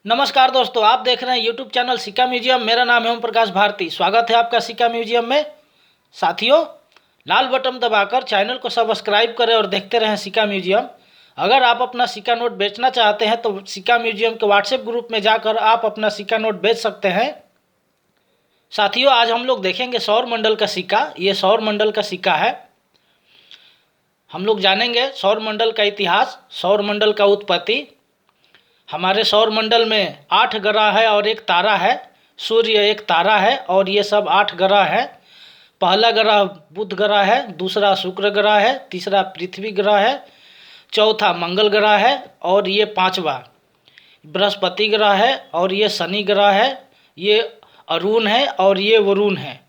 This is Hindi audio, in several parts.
नमस्कार दोस्तों, आप देख रहे हैं यूट्यूब चैनल सिक्का म्यूजियम। मेरा नाम है ओम प्रकाश भारती। स्वागत है आपका सिक्का म्यूजियम में। साथियों, लाल बटन दबाकर चैनल को सब्सक्राइब करें और देखते रहें सिक्का म्यूजियम। अगर आप अपना सिक्का नोट बेचना चाहते हैं तो सिक्का म्यूजियम के व्हाट्सएप ग्रुप में जाकर आप अपना सिक्का नोट बेच सकते हैं। साथियों, आज हम लोग देखेंगे सौर मंडल का सिक्का। ये सौर मंडल का सिक्का है। हम लोग जानेंगे सौर मंडल का इतिहास, सौर मंडल का उत्पत्ति। हमारे सौर मंडल में 8 ग्रह है और एक तारा है। सूर्य एक तारा है और ये सब 8 ग्रह है। पहला ग्रह बुध ग्रह है, दूसरा शुक्र ग्रह है, तीसरा पृथ्वी ग्रह है, चौथा मंगल ग्रह है और ये पांचवा बृहस्पति ग्रह है और ये शनि ग्रह है। ये अरुण है और ये वरुण है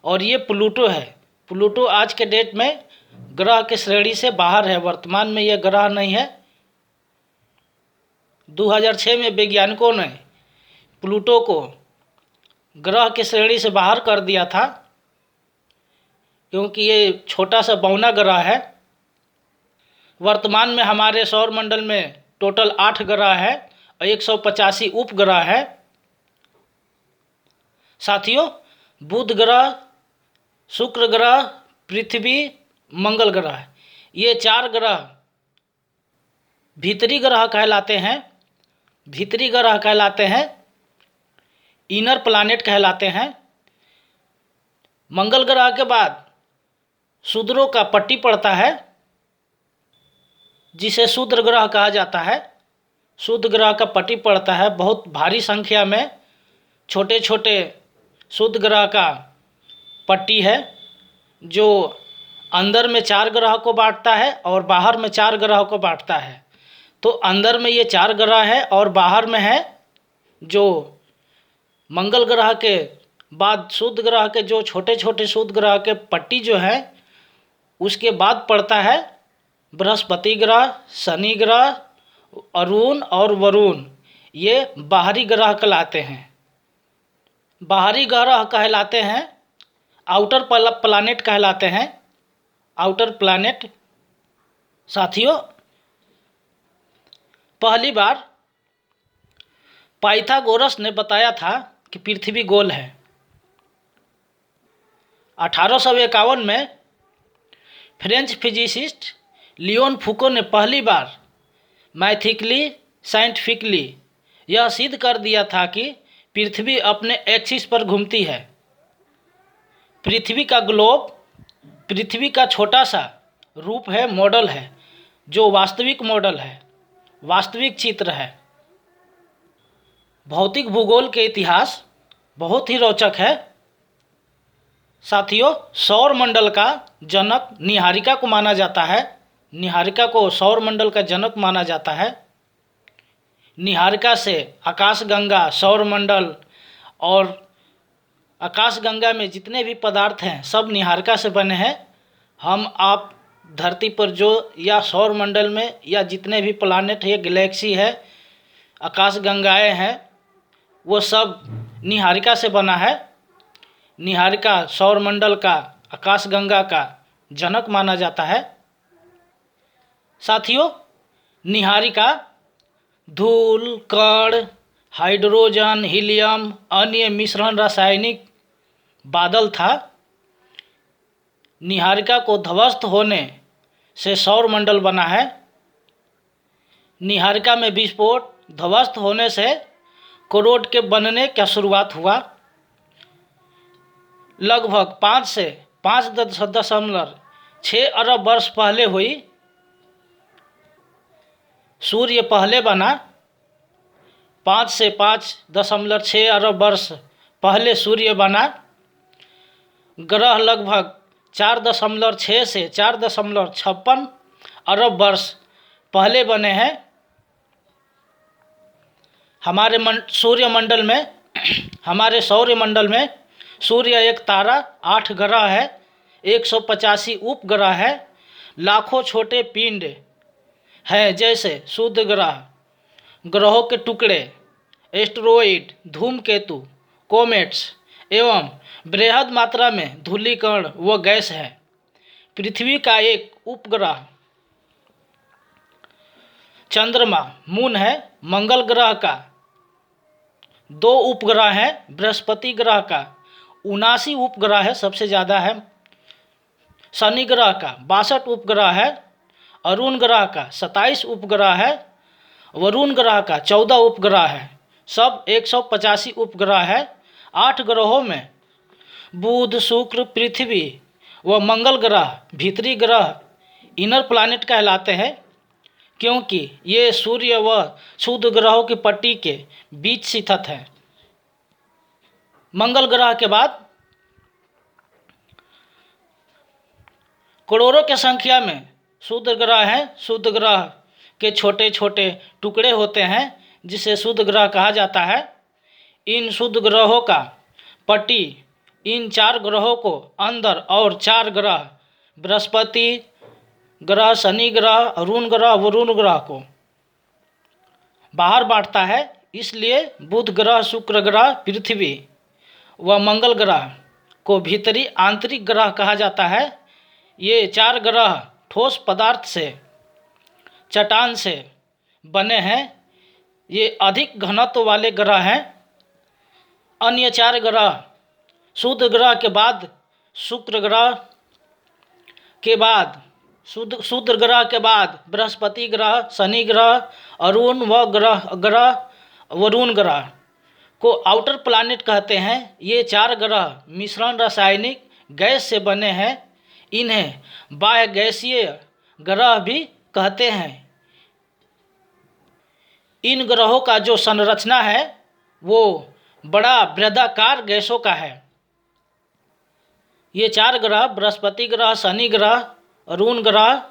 और ये प्लूटो है। प्लूटो आज के डेट में ग्रह के श्रेणी से बाहर है। वर्तमान में यह ग्रह नहीं है। 2006 में वैज्ञानिकों ने प्लूटो को ग्रह की श्रेणी से बाहर कर दिया था, क्योंकि ये छोटा सा बौना ग्रह है। वर्तमान में हमारे सौर मंडल में टोटल 8 ग्रह है और 185 उपग्रह है। साथियों, बुध ग्रह, शुक्र ग्रह, पृथ्वी, मंगल ग्रह, ये 4 ग्रह भीतरी ग्रह कहलाते हैं। भीतरी ग्रह कहलाते हैं, इनर प्लानेट कहलाते हैं। मंगल ग्रह के बाद शूद्रों का पट्टी पड़ता है, जिसे शूद्र ग्रह कहा जाता है। शूद्र ग्रह का पट्टी पड़ता है। बहुत भारी संख्या में छोटे छोटे शूद्र ग्रह का पट्टी है, जो अंदर में 4 ग्रह को बांटता है और बाहर में 4 ग्रह को बांटता है। तो अंदर में ये 4 ग्रह है और बाहर में है जो मंगल ग्रह के बाद शुद्ध ग्रह के जो छोटे छोटे शुद्ध ग्रह के पट्टी जो है, उसके बाद पड़ता है बृहस्पति ग्रह, शनि ग्रह, अरुण और वरुण। ये बाहरी ग्रह कहलाते हैं। बाहरी ग्रह कहलाते हैं, आउटर प्लानेट कहलाते हैं, आउटर प्लानेट। साथियों, पहली बार पाइथागोरस ने बताया था कि पृथ्वी गोल है। 1851 में फ्रेंच फिजिसिस्ट लियोन फूको ने पहली बार मैथिकली साइंटिफिकली यह सिद्ध कर दिया था कि पृथ्वी अपने एक्सिस पर घूमती है। पृथ्वी का ग्लोब पृथ्वी का छोटा सा रूप है, मॉडल है, जो वास्तविक मॉडल है, वास्तविक चित्र है। भौतिक भूगोल के इतिहास बहुत ही रोचक है। साथियों, सौर मंडल का जनक निहारिका को माना जाता है। निहारिका को सौर मंडल का जनक माना जाता है। निहारिका से आकाशगंगा, सौर मंडल और आकाशगंगा में जितने भी पदार्थ हैं सब निहारिका से बने हैं। हम आप धरती पर जो या सौर मंडल में या जितने भी प्लानेट है, गैलेक्सी है, आकाशगंगाएं हैं, वो सब निहारिका से बना है। निहारिका सौर मंडल का, आकाशगंगा का जनक माना जाता है। साथियों, निहारिका धूल, कण, हाइड्रोजन, हीलियम, अन्य मिश्रण रासायनिक बादल था। निहारिका को ध्वस्त होने से सौर मंडल बना है। निहारिका में विस्फोट, ध्वस्त होने से कोरोड के बनने का शुरुआत हुआ। लगभग 5 से 5.6 अरब वर्ष पहले हुई। सूर्य पहले बना। 5 से 5.6 अरब वर्ष पहले सूर्य बना। ग्रह लगभग 4.6 से 4.56 अरब वर्ष पहले बने हैं। हमारे सूर्यमंडल में हमारे सौरमंडल में सूर्य एक तारा, 8 ग्रह है, 185 उपग्रह है, लाखों छोटे पिंड हैं, जैसे शुद्ध ग्रह, ग्रहों के टुकड़े, एस्टेरॉइड, धूमकेतु, कोमेट्स एवं बृहद मात्रा में धूलिकण व गैस है। पृथ्वी का एक उपग्रह चंद्रमा, मून है। मंगल ग्रह का 2 उपग्रह हैं। बृहस्पति ग्रह का 79 उपग्रह है, सबसे ज़्यादा है। शनि ग्रह का 62 उपग्रह है। अरुण ग्रह का 27 उपग्रह है। वरुण ग्रह का 14 उपग्रह है। सब 185 उपग्रह है। 8 ग्रहों में बुध, शुक्र, पृथ्वी व मंगल ग्रह भीतरी ग्रह इनर प्लैनेट कहलाते हैं, क्योंकि ये सूर्य व क्षुद्र ग्रहों की पट्टी के बीच स्थित है। मंगल ग्रह के बाद करोड़ों की संख्या में क्षुद्र ग्रह हैं। क्षुद्र ग्रह के छोटे छोटे टुकड़े होते हैं, जिसे क्षुद्र ग्रह कहा जाता है। इन क्षुद्र ग्रहों का पट्टी इन 4 ग्रहों को अंदर और 4 ग्रह बृहस्पति ग्रह, शनि ग्रह, अरुण ग्रह, वरुण ग्रह को बाहर बांटता है। इसलिए बुध ग्रह, शुक्र ग्रह, पृथ्वी व मंगल ग्रह को भीतरी आंतरिक ग्रह कहा जाता है। ये 4 ग्रह ठोस पदार्थ से, चट्टान से बने हैं। ये अधिक घनत्व वाले ग्रह हैं। अन्य 4 ग्रह शुद्र ग्रह के बाद शुक्र ग्रह के बाद शुद्र ग्रह के बाद बृहस्पति ग्रह, शनि ग्रह, अरुण व वरुण ग्रह को आउटर प्लैनेट कहते हैं। ये 4 ग्रह मिश्रण रासायनिक गैस से बने हैं। इन्हें बाह्य गैसीय ग्रह भी कहते हैं। इन ग्रहों का जो संरचना है वो बड़ा बृहदाकार गैसों का है। ये 4 ग्रह बृहस्पति ग्रह, शनि ग्रह, अरुण ग्रह,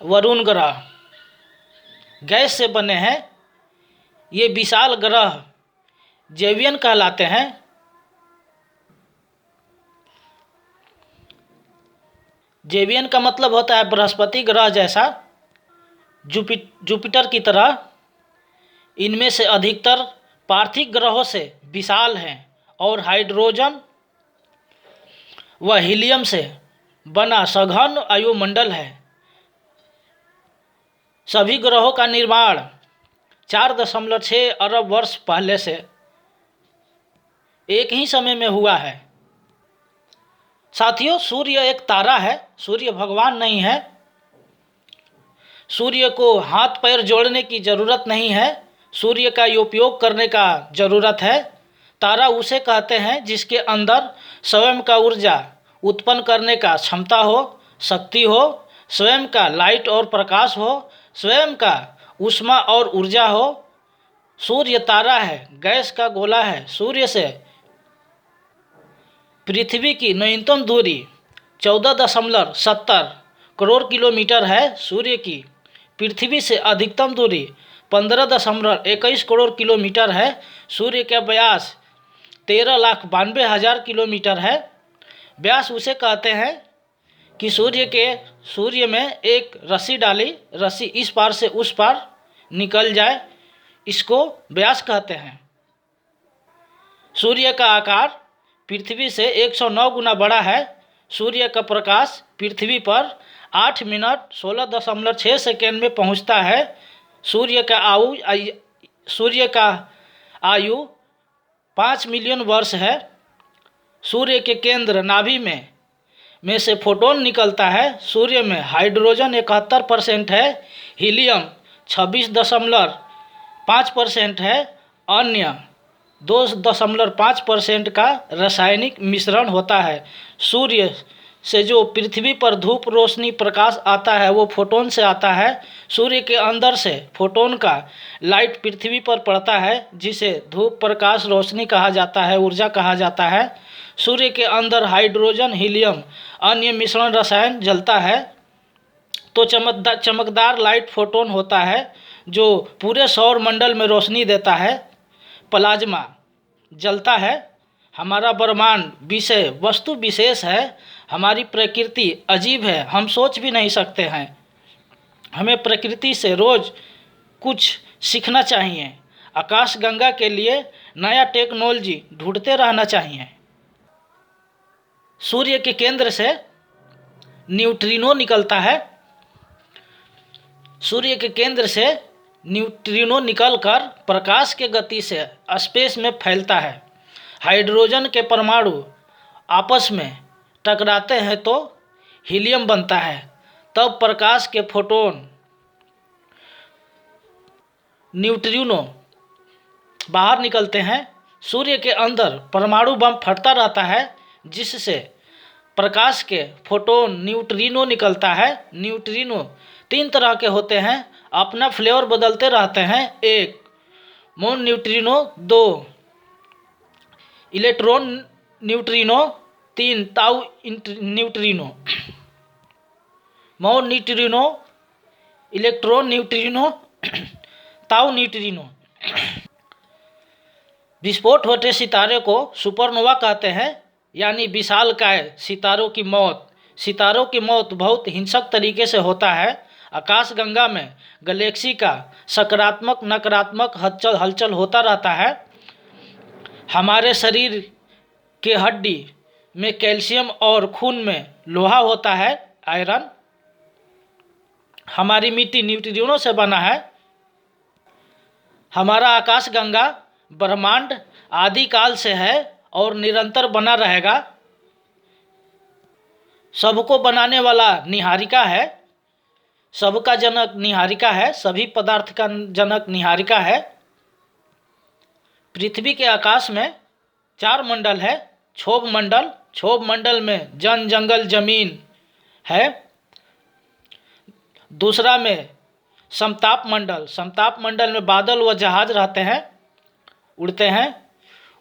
वरुण ग्रह गैस से बने हैं। ये विशाल ग्रह जैवियन कहलाते हैं। जैवियन का मतलब होता है बृहस्पति ग्रह जैसा, जुपिटर की तरह। इनमें से अधिकतर पार्थिव ग्रहों से विशाल हैं और हाइड्रोजन व हीलियम से बना सघन वायुमंडल है। सभी ग्रहों का निर्माण 4.6 अरब वर्ष पहले से एक ही समय में हुआ है। साथियों, सूर्य एक तारा है, सूर्य भगवान नहीं है। सूर्य को हाथ पैर जोड़ने की जरूरत नहीं है, सूर्य का उपयोग करने का जरूरत है। तारा उसे कहते हैं जिसके अंदर स्वयं का ऊर्जा उत्पन्न करने का क्षमता हो, शक्ति हो, स्वयं का लाइट और प्रकाश हो, स्वयं का ऊष्मा और ऊर्जा हो। सूर्य तारा है, गैस का गोला है। सूर्य से पृथ्वी की न्यूनतम दूरी 14.70 करोड़ किलोमीटर है। सूर्य की पृथ्वी से अधिकतम दूरी 15.21 करोड़ किलोमीटर है। सूर्य का व्यास 13,92,000 किलोमीटर है। व्यास उसे कहते हैं कि सूर्य में एक रस्सी डाली, रस्सी इस पार से उस पार निकल जाए, इसको व्यास कहते हैं। सूर्य का आकार पृथ्वी से 109 गुना बड़ा है। सूर्य का प्रकाश पृथ्वी पर 8 मिनट 16.6 सेकेंड में पहुंचता है। सूर्य का आयु 5 मिलियन वर्ष है। सूर्य के केंद्र नाभि में से फोटोन निकलता है। सूर्य में हाइड्रोजन 71% है, हीलियम 26.5% है, अन्य 2.5% का रासायनिक मिश्रण होता है। सूर्य से जो पृथ्वी पर धूप रोशनी प्रकाश आता है वो फोटोन से आता है। सूर्य के अंदर से फोटोन का लाइट पृथ्वी पर पड़ता है, जिसे धूप प्रकाश रोशनी कहा जाता है, ऊर्जा कहा जाता है। सूर्य के अंदर हाइड्रोजन, हीलियम अन्य मिश्रण रसायन जलता है तो चमकदार लाइट फोटोन होता है जो पूरे सौर मंडल में रोशनी देता है। प्लाज्मा जलता है। हमारा ब्रह्मांड विषय वस्तु विशेष है। हमारी प्रकृति अजीब है, हम सोच भी नहीं सकते हैं। हमें प्रकृति से रोज कुछ सीखना चाहिए। आकाश गंगा के लिए नया टेक्नोलॉजी ढूंढते रहना चाहिए। सूर्य के केंद्र से न्यूट्रिनो निकलता है। सूर्य के केंद्र से न्यूट्रिनो निकलकर प्रकाश के गति से स्पेस में फैलता है। हाइड्रोजन के परमाणु आपस में टकराते हैं तो हीलियम बनता है। तब प्रकाश के फोटोन न्यूट्रिनो बाहर निकलते हैं। सूर्य के अंदर परमाणु बम फटता रहता है जिससे प्रकाश के फोटोन न्यूट्रिनो निकलता है। न्यूट्रिनो 3 तरह के होते हैं, अपना फ्लेवर बदलते रहते हैं। 1 मोन न्यूट्रिनो, 2 इलेक्ट्रॉन न्यूट्रिनो, 3 ताउ न्यूट्रिनो। मोन न्यूट्रिनो, इलेक्ट्रॉन न्यूट्रिनो, ताउ न्यूट्रिनो। विस्फोट होते सितारे को सुपरनोवा कहते हैं, यानी विशालकाय सितारों की मौत। सितारों की मौत बहुत हिंसक तरीके से होता है। आकाशगंगा में गैलेक्सी का सकारात्मक नकारात्मक हलचल होता रहता है। हमारे शरीर के हड्डी में कैल्शियम और खून में लोहा होता है, आयरन। हमारी मिट्टी न्यूट्रिनो से बना है। हमारा आकाशगंगा ब्रह्मांड आदिकाल से है और निरंतर बना रहेगा। सबको बनाने वाला निहारिका है, सबका जनक निहारिका है, सभी पदार्थ का जनक निहारिका है। पृथ्वी के आकाश में 4 मंडल है। क्षोभ मंडल, क्षोभ मंडल में जन जंगल जमीन है। दूसरा में समताप मंडल, समताप मंडल में बादल व जहाज रहते हैं, उड़ते हैं।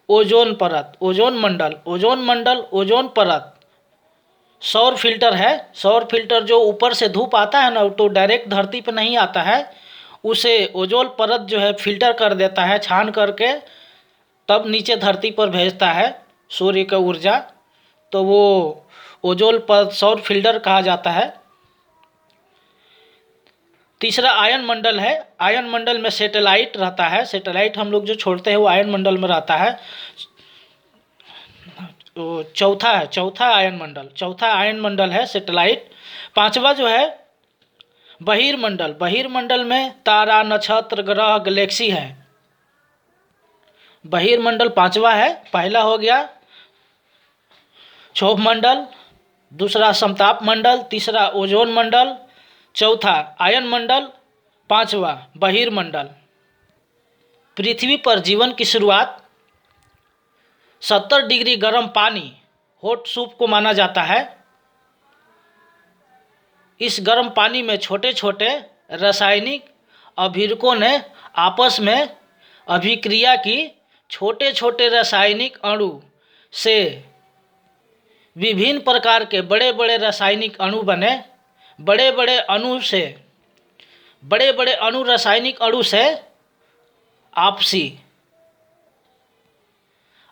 ओजोन परत, ओजोन मंडल, ओजोन मंडल, ओजोन परत। सौर फिल्टर है, सौर फिल्टर जो ऊपर से धूप आता है ना तो डायरेक्ट धरती पर नहीं आता है, उसे ओजोन परत जो है फिल्टर कर देता है, छान करके तब नीचे धरती पर भेजता है सूर्य का ऊर्जा। तो वो ओजोन परत सौर फिल्टर कहा जाता है। तीसरा आयन मंडल है। आयन मंडल में सैटेलाइट रहता है, सैटेलाइट हम लोग जो छोड़ते हैं वो आयन मंडल में रहता है। चौथा आयन मंडल, चौथा आयन मंडल है सैटेलाइट। 5वां जो है बहिर्मंडल, बहिर्मंडल में तारा नक्षत्र ग्रह गैलेक्सी है। बहिर्मंडल 5वां है। पहला हो गया क्षोभ मंडल, दूसरा समताप मंडल, तीसरा ओजोन मंडल, चौथा आयन मंडल, 5वां बहिर्मंडल। पृथ्वी पर जीवन की शुरुआत 70 डिग्री गर्म पानी हॉट सूप को माना जाता है। इस गर्म पानी में छोटे छोटे रासायनिक अभिरकों ने आपस में अभिक्रिया की। छोटे छोटे रासायनिक अणु से विभिन्न प्रकार के बड़े बड़े रासायनिक अणु बने। बड़े बड़े अणु रासायनिक अणु से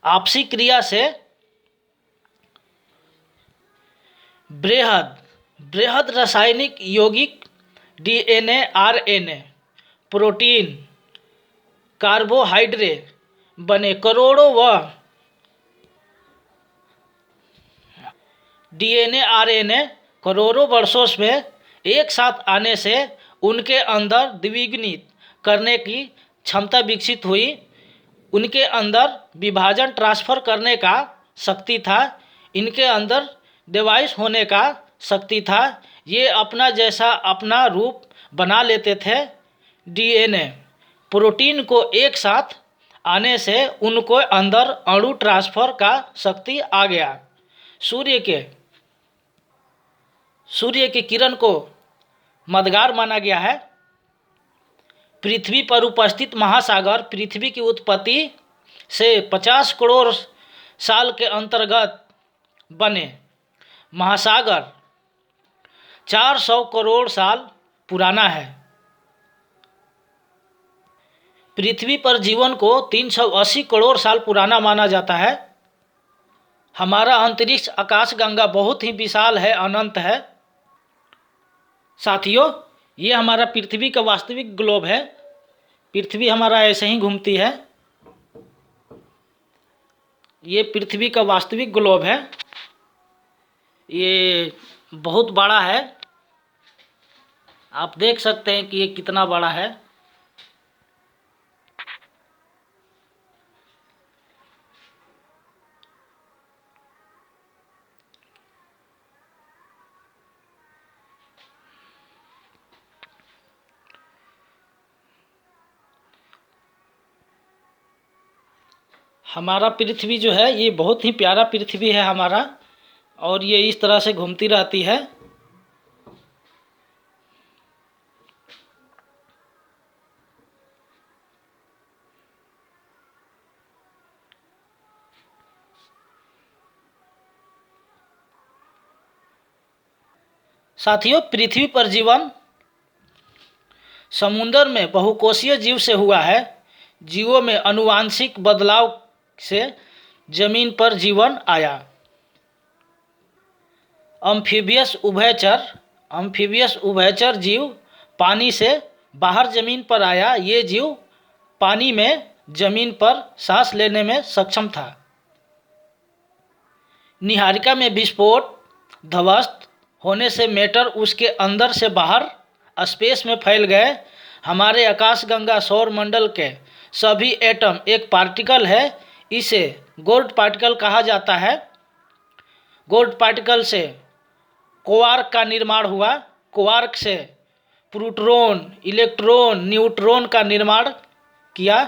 आपसी क्रिया से बृहद रासायनिक यौगिक डीएनए, आरएनए, प्रोटीन, कार्बोहाइड्रेट बने। करोड़ों व डीएनए आरएनए करोड़ों वर्षों में एक साथ आने से उनके अंदर द्विगुणित करने की क्षमता विकसित हुई। उनके अंदर विभाजन ट्रांसफर करने का शक्ति था। इनके अंदर डिवाइस होने का शक्ति था। ये अपना जैसा अपना रूप बना लेते थे। डीएनए प्रोटीन को एक साथ आने से उनको अंदर अणु ट्रांसफर का शक्ति आ गया। सूर्य के किरण को मददगार माना गया है। पृथ्वी पर उपस्थित महासागर पृथ्वी की उत्पत्ति से 50 करोड़ साल के अंतर्गत बने। महासागर 400 करोड़ साल पुराना है। पृथ्वी पर जीवन को 380 करोड़ साल पुराना माना जाता है। हमारा अंतरिक्ष आकाशगंगा बहुत ही विशाल है, अनंत है। साथियों, ये हमारा पृथ्वी का वास्तविक ग्लोब है। पृथ्वी हमारा ऐसे ही घूमती है। ये पृथ्वी का वास्तविक ग्लोब है। ये बहुत बड़ा है, आप देख सकते हैं कि ये कितना बड़ा है। हमारा पृथ्वी जो है ये बहुत ही प्यारा पृथ्वी है हमारा, और ये इस तरह से घूमती रहती है। साथियों, पृथ्वी पर जीवन समुद्र में बहुकोषीय जीव से हुआ है। जीवों में आनुवांशिक बदलाव से जमीन पर जीवन आया। अम्फीबियस उभयचर जीव पानी से बाहर जमीन पर आया। ये जीव पानी में जमीन पर सांस लेने में सक्षम था। निहारिका में विस्फोट ध्वस्त होने से मैटर उसके अंदर से बाहर स्पेस में फैल गए। हमारे आकाशगंगा सौर मंडल के सभी एटम एक पार्टिकल है। इसे गोल्ड पार्टिकल कहा जाता है। गोल्ड पार्टिकल से क्वार्क का निर्माण हुआ। क्वार्क से प्रोटॉन, इलेक्ट्रॉन, न्यूट्रॉन का निर्माण किया।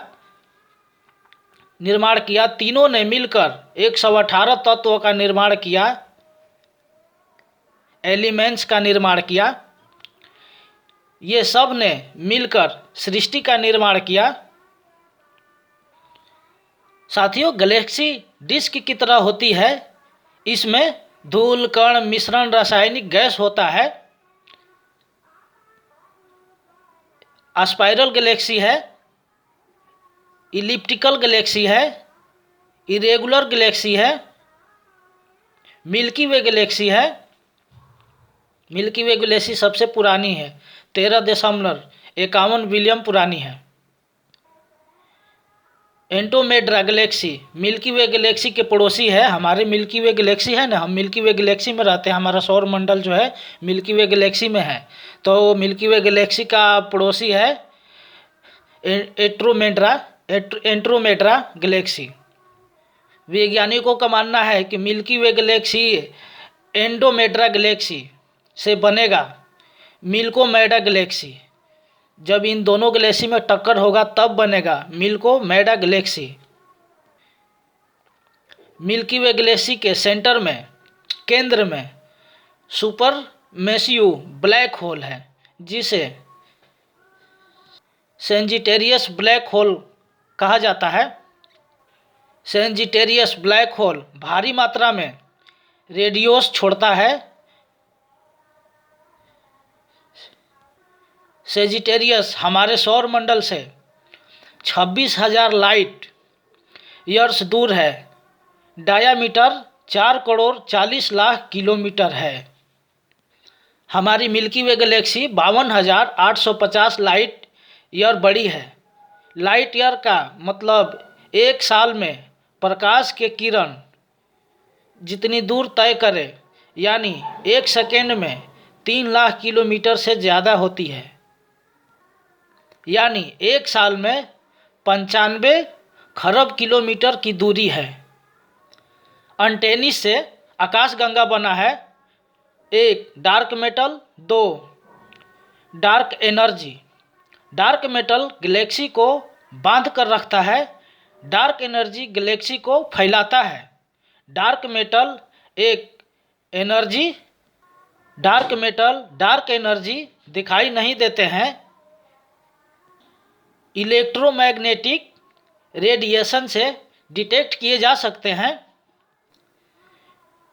तीनों ने मिलकर 118 तत्वों का निर्माण किया, एलिमेंट्स का निर्माण किया। ये सब ने मिलकर सृष्टि का निर्माण किया। साथियों, गैलेक्सी डिस्क की तरह होती है। इसमें धूल कण मिश्रण रासायनिक गैस होता है। स्पाइरल गैलेक्सी है, इलिप्टिकल गैलेक्सी है, इरेगुलर गैलेक्सी है, मिल्की वे गैलेक्सी है। मिल्की वे गैलेक्सी सबसे पुरानी है, 13.51 बिलियन पुरानी है। एंड्रोमेडा गैलेक्सी मिल्की वे गैलेक्सी के पड़ोसी है। हमारे मिल्की वे गैलेक्सी है ना, हम मिल्की वे गैलेक्सी में रहते हैं। हमारा सौर मंडल जो है मिल्की वे गैलेक्सी में है, तो मिल्की वे गैलेक्सी का पड़ोसी है एंड्रोमेडा गैलेक्सी। वैज्ञानिकों का मानना है कि मिल्की वे गैलेक्सी एंड्रोमेडा गैलेक्सी से बनेगा मिल्कोमेडा गैलेक्सी। जब इन दोनों गैलेक्सी में टक्कर होगा तब बनेगा मिल्कोमेडा गैलेक्सी। मिल्की वे गैलेक्सी के सेंटर में, केंद्र में सुपर मैसिव ब्लैक होल है, जिसे सेजिटेरियस ब्लैक होल कहा जाता है। सेजिटेरियस ब्लैक होल भारी मात्रा में रेडियोस छोड़ता है। सेजिटेरियस हमारे सौर मंडल से 26,000 लाइट ईयर्स दूर है। डायामीटर 4,40,00,000 किलोमीटर है। हमारी मिल्की वे गैलेक्सी 52,850 लाइट ईयर बड़ी है। लाइट ईयर का मतलब एक साल में प्रकाश के किरण जितनी दूर तय करे, यानी एक सेकेंड में 3 लाख किलोमीटर से ज़्यादा होती है। यानी एक साल में 95 खरब किलोमीटर की दूरी है। अंटेनिस से आकाशगंगा बना है। 1 dark metal, 2 dark energy. Dark metal Galaxy को बांध कर रखता है। डार्क एनर्जी गैलेक्सी को फैलाता है। डार्क मेटल एक energy, dark metal dark energy दिखाई नहीं देते हैं। इलेक्ट्रोमैग्नेटिक रेडिएशन से डिटेक्ट किए जा सकते हैं।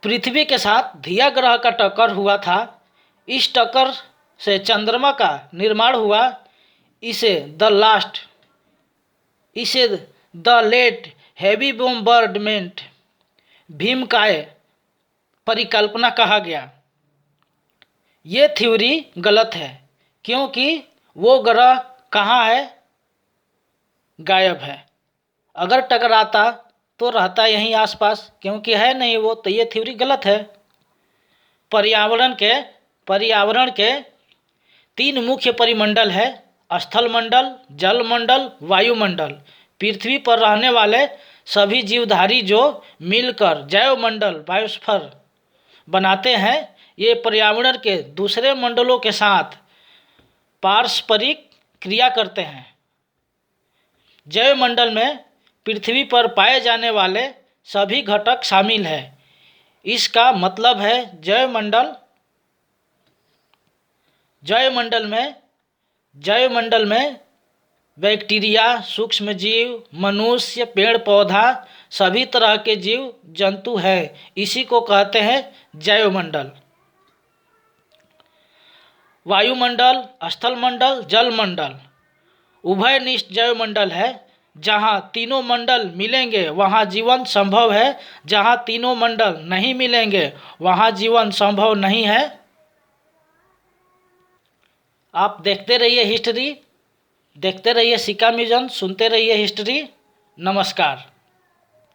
पृथ्वी के साथ धिया ग्रह का टक्कर हुआ था। इस टक्कर से चंद्रमा का निर्माण हुआ। इसे द लेट हैवी बॉम्बार्डमेंट भीमकाय परिकल्पना कहा गया। ये थ्योरी गलत है, क्योंकि वो ग्रह कहाँ है? गायब है। अगर टकराता तो रहता यहीं आसपास, क्योंकि है नहीं वो, तो ये थ्योरी गलत है। पर्यावरण के 3 मुख्य परिमंडल है: स्थल मंडल, जल मंडल, वायुमंडल। पृथ्वी पर रहने वाले सभी जीवधारी जो मिलकर जैवमंडल बायोस्फीयर बनाते हैं, ये पर्यावरण के दूसरे मंडलों के साथ पारस्परिक क्रिया करते हैं। जैवमंडल में पृथ्वी पर पाए जाने वाले सभी घटक शामिल है। इसका मतलब है जैवमंडल में बैक्टीरिया, सूक्ष्मजीव, मनुष्य, पेड़ पौधा, सभी तरह के जीव जंतु हैं। इसी को कहते हैं जैवमंडल। वायुमंडल, स्थलमंडल, जलमंडल उभयनिष्ठ जैवमंडल है। जहाँ तीनों मंडल मिलेंगे वहाँ जीवन संभव है, जहाँ तीनों मंडल नहीं मिलेंगे वहाँ जीवन संभव नहीं है। आप देखते रहिए हिस्ट्री, देखते रहिए सिक्का म्यूजियम, सुनते रहिए हिस्ट्री। नमस्कार।